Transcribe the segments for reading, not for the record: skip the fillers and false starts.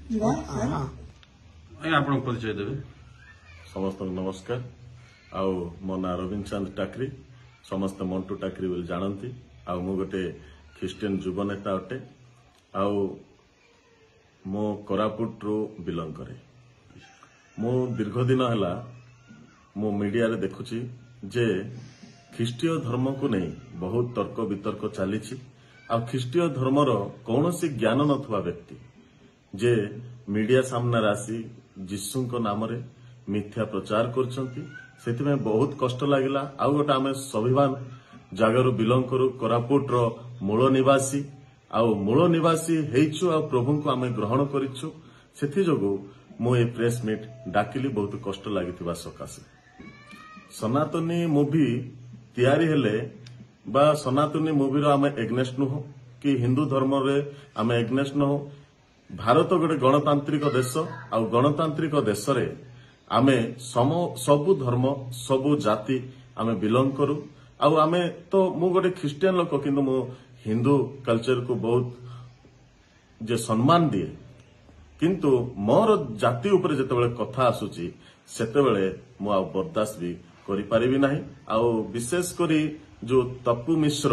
आपन परिचय देबे। समस्त नमस्कार। आउ मो ना रविंद्र चंद टाकरी, समस्त मंटू टाकरी बोली जानती। आउ मु गोटे ख्रीस्टियन युव नेता अटे। आउ मो कोरापुट रो बिलोंग करे। मु दीर्घ दिन हला मो मीडिया रे देखुची जे ख्रीस्टीय धर्म को नहीं बहुत तर्क वितर्क चली। आ ख्रीस्टीय धर्मर कौनसी ज्ञान नथुवा व्यक्ति जे मीडिया सामने आसी जीशु नाम रे मिथ्या प्रचार करछंती। बहुत कष्ट लगिला। आउ गोटे आम स्वाभिमान जगार बिलोंग करू, कोरापुट रो मूल निवासी। आउ मूल निवासी हेइछु आ प्रभु को आम ग्रहण करिछु। सेथि जोगु मु ए प्रेस मीट डाकिली बहुत कष्ट लागिथिबा सकासे। सनातनी मूवी तैयारी हेले बा सनातनी मूवी रो आम एग्नेस्ट नुह कि हिंदू धर्म रे आम एग्नेस्ट नुह। भारत गोटे गणतांत्रिक देश। आ गणतांत्रिक देश रे आमे सबु धर्म सबु जाति आमे बिलोंग करू। आमे तो मु गोटे ख्रीस्टियन लोक किंतु मु हिंदू कल्चर को बहुत जे सम्मान दिए। किंतु मोर जाति ऊपर जेतेबेले कथा आसुची सेतेबेले मु आ बर्दाश्त भी करि परिबि नाही। आ विशेष करी जो तप्पू मिश्र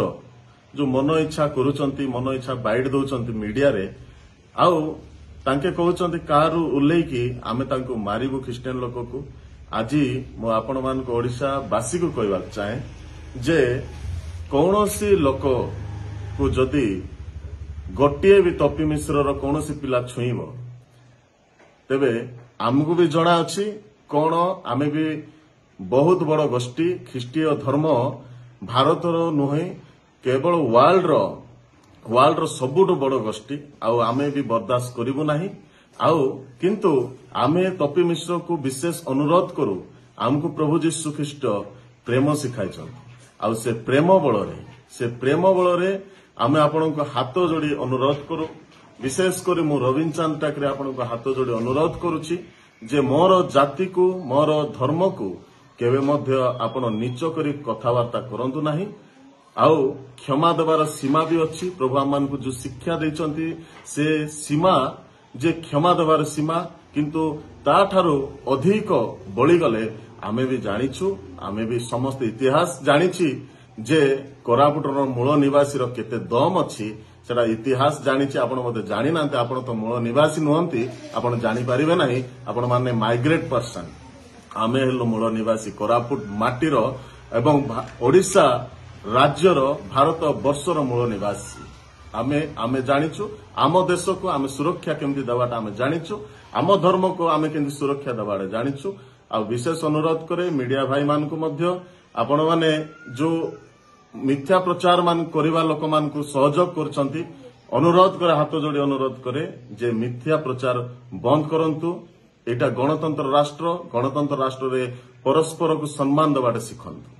जो मन इच्छा करूचंती, मन इच्छा बाइट दउचंती मीडिया रे। आउ तांके कहउचंती कारु उल्लेखी आमे तांको मारिबु ख्रीस्टियन लोक को। आज मो आपण मान को ओडिशा वासी को कहबा चाहे जे कौनसी लोक को जदि गोटे भी तप्पी मिश्र रो कौनसी पिला छुईब तेबे आमको भी जଣା अछि कोन आमे भी बहुत बड़ गोष्ठी ख्रीस्टीय धर्म भारतर नुहे केवल वर्ल्ड रो सबुठु बड़ गोष्ठी। आउ आमे भी बर्दाश्त करिबु नाही। आउ किंतु आमे तप्पी मिश्र को विशेष अनुरोध करू। आमको प्रभु जीशु ख्रीस्ट प्रेम सिखाइछन। आउ से प्रेम बल आमे आपनको हाथ जोड़ी अनुरोध करू। विशेष करी मु रविंद्र चंद टाकरे आपनको हाथ जोड़ी अनुरोध करूची जे मोर जाति को मोर धर्म को केवे मध्य आपण नीच करी कथावार्ता करंतु नाही। आउ क्षमा देवार सीमा भी अच्छी। प्रभु आम को जो शिक्षा देइचंती से सीमा जे क्षमा देवार सीमा, किंतु ताठारो अधिक बळी गले आमे भी जानिछु। आमे भी समस्त इतिहास जानिछि जे कोरापुटर मूल निवासी रो केते दम अछि सेटा इतिहास जानिछि। आपण मते जानि नांते, आपण तो मूल निवासी नहंती, आपण जानि परिबे नाही। आपण माने माइग्रेट पर्सन। आमे हेलो मूल निवासी कोरापुट माटीर एवं ओडिशा राज्यर भारत वर्षर मूल निवासी। आमे जानिछु आम देश को आमे सुरक्षा केमती देवाटा आमे जानिछु। आम धर्म को आमे केमती सुरक्षा देवाटा जानिछु। आ विशेष अनुरोध करे मीडिया भाई मान को मध्य आपण माने जो मिथ्या प्रचार मान करिवा लोक मान को सहयोग करछंती अनुरोध करे, हाथ जोड़ी अनुरोध करे जे मिथ्या प्रचार बंद करंतु। एटा गणतंत्र राष्ट्र रे परस्पर को सम्मान देवाटा सिखंतु।